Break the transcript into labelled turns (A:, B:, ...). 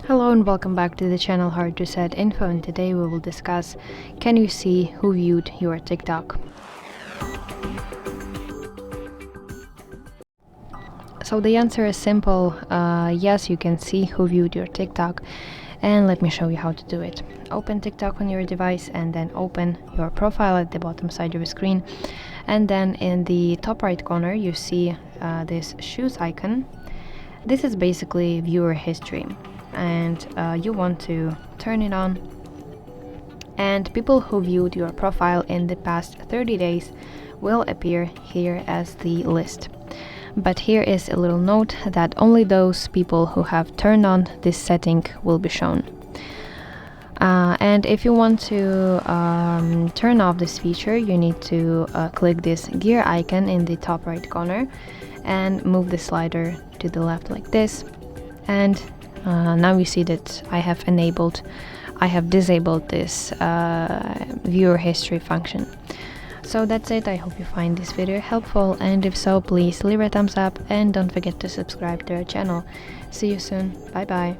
A: Hello and welcome back to the channel HardReset.Info, and today we will discuss, can you see who viewed your TikTok? So the answer is simple, yes, you can see who viewed your TikTok, and let me show you how to do it. Open TikTok on your device and then open your profile at the bottom side of your screen, and then in the top right corner you see this shoes icon. This is basically viewer history, and you want to turn it on, and people who viewed your profile in the past 30 days will appear here as the list. But here is a little note that only those people who have turned on this setting will be shown. And if you want to turn off this feature, you need to click this gear icon in the top right corner and move the slider to the left like this, and now you see that I have disabled this viewer history function. So that's it. I hope you find this video helpful, and if so, please leave a thumbs up and don't forget to subscribe to our channel. See you soon. Bye bye.